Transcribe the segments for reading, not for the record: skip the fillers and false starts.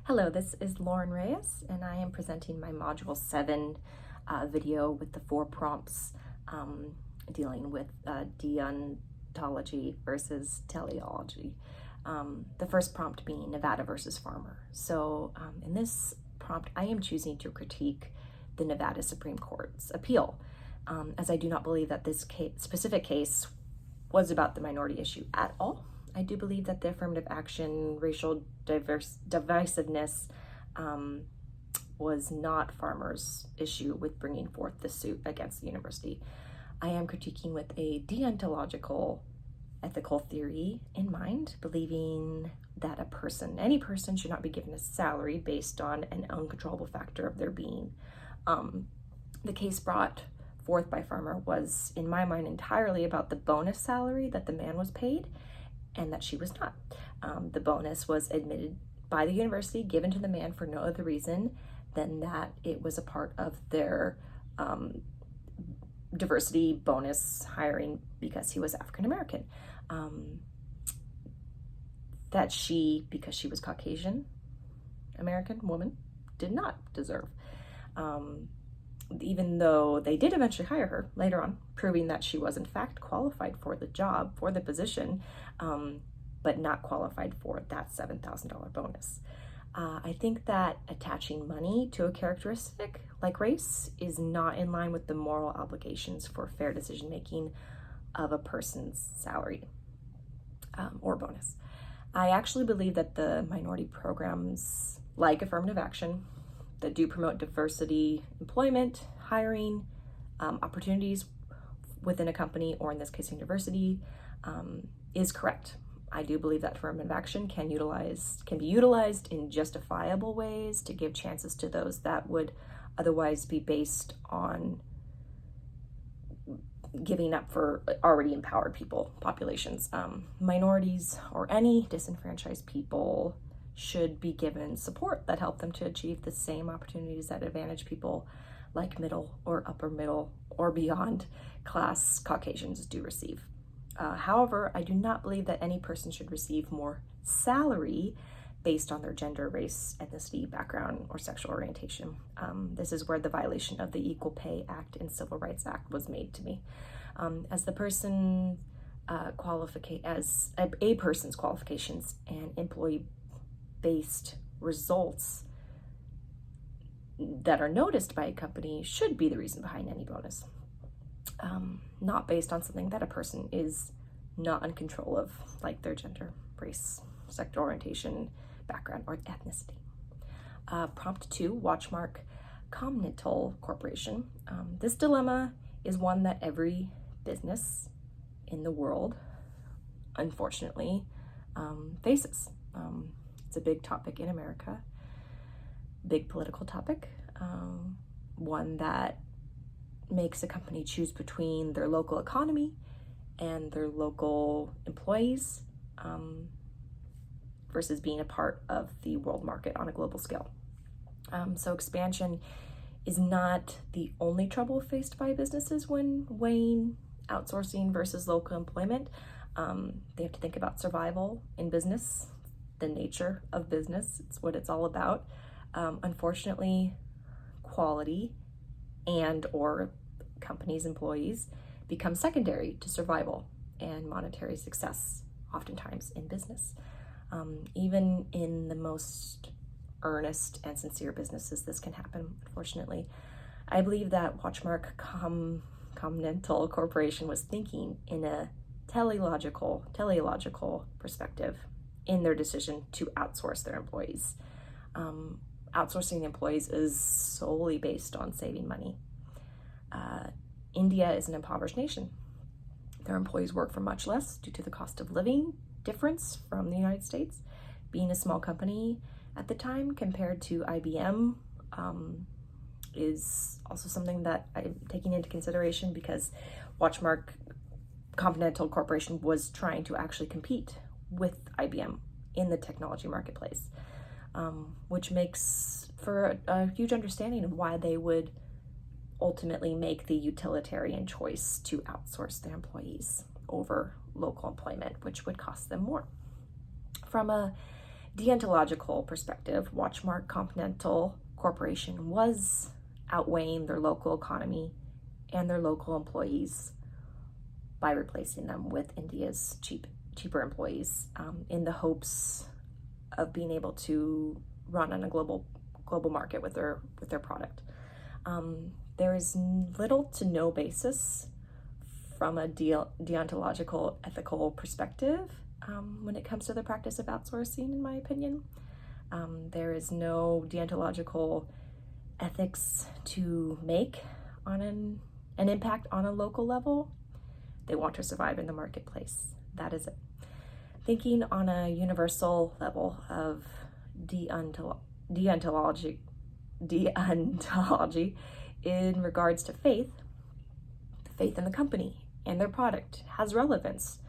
Hello, this is L.Reyes, and I am presenting my Module 7 video with the 4 prompts dealing with deontology versus teleology. The first prompt being Nevada versus Farmer. So in this prompt, I am choosing to critique the Nevada Supreme Court's appeal, as I do not believe that this specific case was about the minority issue at all. I do believe that the affirmative action, racial divisiveness was not Farmer's issue with bringing forth the suit against the university. I am critiquing with a deontological ethical theory in mind, believing that any person should not be given a salary based on an uncontrollable factor of their being. The case brought forth by Farmer was, in my mind, entirely about the bonus salary that the man was paid and that she was not. The bonus was admitted by the university, given to the man for no other reason than that it was a part of their diversity bonus hiring because he was African American. That she, because she was Caucasian American woman, did not deserve. Even though they did eventually hire her later on, proving that she was in fact qualified for the job, for the position, but not qualified for that $7,000 bonus. I think that attaching money to a characteristic like race is not in line with the moral obligations for fair decision-making of a person's salary or bonus. I actually believe that the minority programs like affirmative action that do promote diversity, employment, hiring, opportunities within a company, or in this case, university, is correct. I do believe that affirmative action can be utilized in justifiable ways to give chances to those that would otherwise be based on giving up for already empowered populations. Minorities or any disenfranchised people should be given support that help them to achieve the same opportunities that advantage people like middle or upper middle or beyond class Caucasians do receive. However, I do not believe that any person should receive more salary based on their gender, race, ethnicity, background, or sexual orientation. This is where the violation of the Equal Pay Act and Civil Rights Act was made to me. As a person's qualifications and employee-based results that are noticed by a company should be the reason behind any bonus, not based on something that a person is not in control of, like their gender, race, sexual orientation, background, or ethnicity. Prompt 2, Watchmark Continental Corporation. This dilemma is one that every business in the world, unfortunately, faces. It's a big topic in America, big political topic, one that makes a company choose between their local economy and their local employees versus being a part of the world market on a global scale. So expansion is not the only trouble faced by businesses when weighing outsourcing versus local employment. They have to think about survival in business, the nature of business. It's what it's all about. Unfortunately, quality and or companies' employees become secondary to survival and monetary success, oftentimes in business. Even in the most earnest and sincere businesses, this can happen, unfortunately. I believe that Watchmark Continental Corporation was thinking in a teleological perspective in their decision to outsource their employees. Outsourcing employees is solely based on saving money. India is an impoverished nation. Their employees work for much less due to the cost of living difference from the United States. Being a small company at the time compared to IBM is also something that I'm taking into consideration, because Watchmark Continental Corporation was trying to actually compete with IBM in the technology marketplace, which makes for a huge understanding of why they would ultimately make the utilitarian choice to outsource their employees over local employment, which would cost them more. From a deontological perspective, Watchmark Continental Corporation was outweighing their local economy and their local employees by replacing them with India's cheaper employees, in the hopes of being able to run on a global market with their product. There is little to no basis from a deontological ethical perspective when it comes to the practice of outsourcing, in my opinion. There is no deontological ethics to make on an impact on a local level. They want to survive in the marketplace. That is it. Thinking on a universal level of deontology in regards to faith in the company and their product has relevance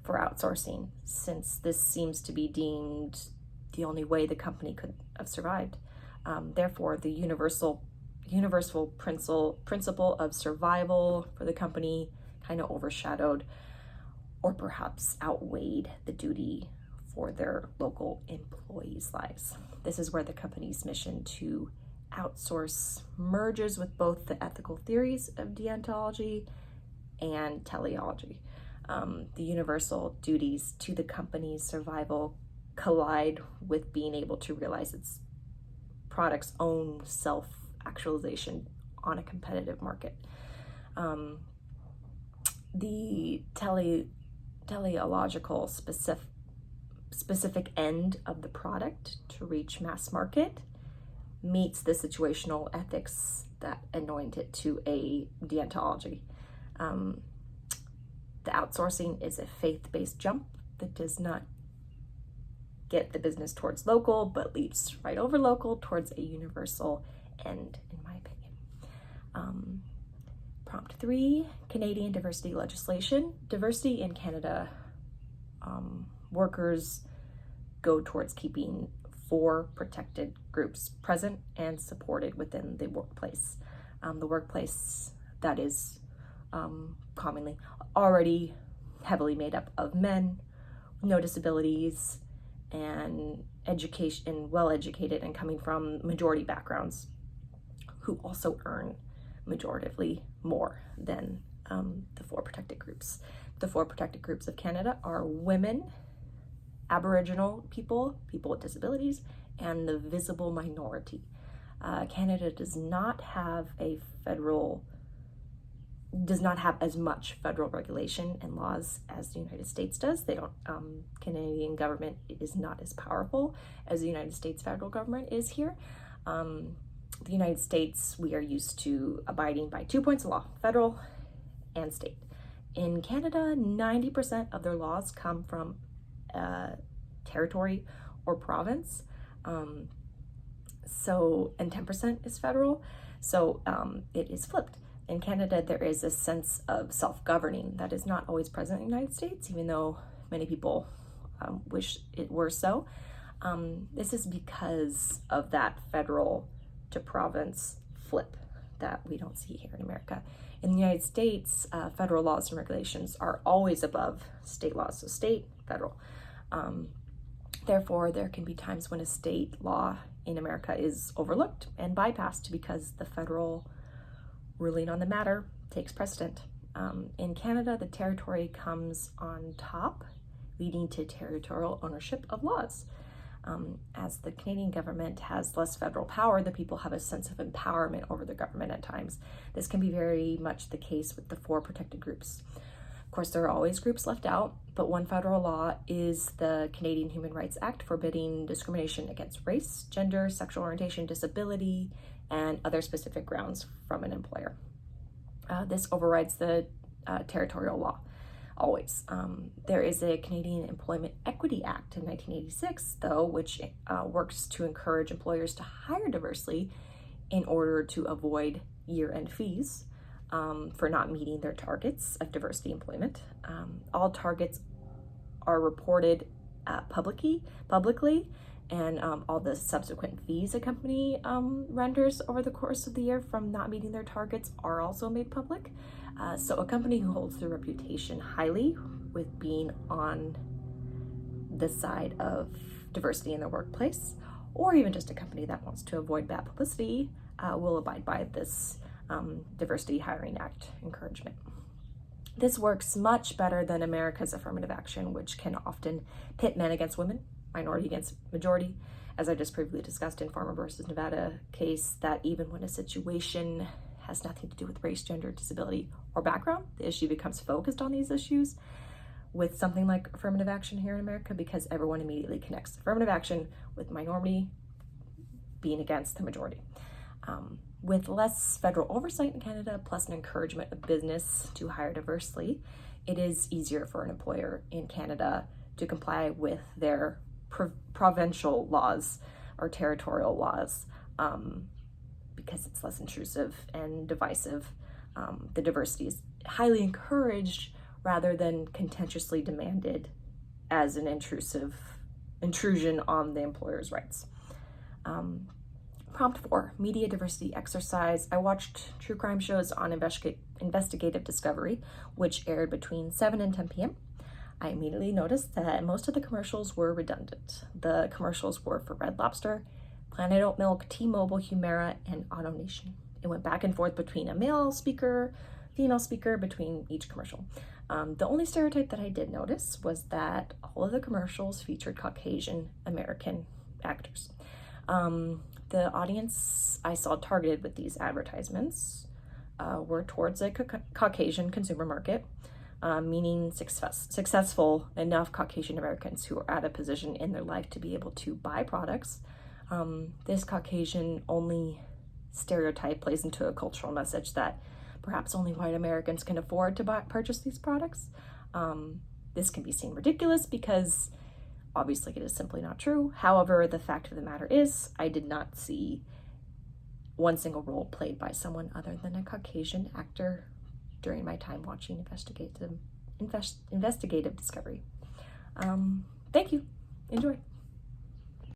for outsourcing, since this seems to be deemed the only way the company could have survived. Therefore, the universal principle of survival for the company kind of overshadowed or perhaps outweighed the duty for their local employees' lives. This is where the company's mission to outsource merges with both the ethical theories of deontology and teleology. The universal duties to the company's survival collide with being able to realize its product's own self-actualization on a competitive market. The teleological specific end of the product to reach mass market meets the situational ethics that anoint it to a deontology. The outsourcing is a faith-based jump that does not get the business towards local, but leaps right over local towards a universal end, in my opinion. Prompt 3, Canadian diversity legislation. Diversity in Canada, workers go towards keeping 4 protected groups present and supported within the workplace. The workplace that is commonly already heavily made up of men, no disabilities, and well-educated and coming from majority backgrounds, who also earn majoritively more than the 4 protected groups. The 4 protected groups of Canada are women, Aboriginal people with disabilities, and the visible minority. Canada does not have as much federal regulation and laws as the United States does. Canadian government is not as powerful as the United States federal government is here. The United States, we are used to abiding by 2 points of law, federal and state. In Canada, 90% of their laws come from territory or province, and 10% is federal, so it is flipped. In Canada, there is a sense of self-governing that is not always present in the United States, even though many people wish it were so. This is because of that federal to province flip that we don't see here in America. In the United States, federal laws and regulations are always above state laws, so state, federal. Therefore, there can be times when a state law in America is overlooked and bypassed because the federal ruling on the matter takes precedent. In Canada, the territory comes on top, leading to territorial ownership of laws. As the Canadian government has less federal power, the people have a sense of empowerment over the government at times. This can be very much the case with the 4 protected groups. Of course, there are always groups left out, but one federal law is the Canadian Human Rights Act, forbidding discrimination against race, gender, sexual orientation, disability, and other specific grounds from an employer. This overrides the territorial law, always. There is a Canadian Employment Equity Act in 1986, though, which works to encourage employers to hire diversely in order to avoid year-end fees for not meeting their targets of diversity employment. All targets are reported publicly, and all the subsequent fees a company renders over the course of the year from not meeting their targets are also made public. So a company who holds their reputation highly with being on the side of diversity in their workplace, or even just a company that wants to avoid bad publicity, will abide by this Diversity Hiring Act encouragement. This works much better than America's affirmative action, which can often pit men against women, minority against majority, as I just previously discussed in Farmer versus Nevada case, that even when a situation has nothing to do with race, gender, disability, or background, the issue becomes focused on these issues. With something like affirmative action here in America, because everyone immediately connects affirmative action with minority being against the majority. With less federal oversight in Canada, plus an encouragement of business to hire diversely, it is easier for an employer in Canada to comply with their provincial laws or territorial laws, because it's less intrusive and divisive. The diversity is highly encouraged rather than contentiously demanded as an intrusion on the employer's rights. Prompt 4, media diversity exercise. I watched true crime shows on investigative discovery, which aired between 7 and 10 p.m. I immediately noticed that most of the commercials were redundant. The commercials were for Red Lobster, Planet Oat Milk, T-Mobile, Humira, and AutoNation. It went back and forth between a male speaker, female speaker between each commercial. The only stereotype that I did notice was that all of the commercials featured Caucasian American actors. The audience I saw targeted with these advertisements were towards a Caucasian consumer market, meaning successful enough Caucasian Americans who are at a position in their life to be able to buy products. This Caucasian only stereotype plays into a cultural message that perhaps only white Americans can afford to purchase these products. This can be seen ridiculous because obviously it is simply not true. However, the fact of the matter is, I did not see one single role played by someone other than a Caucasian actor during my time watching investigative discovery. Thank you. Enjoy.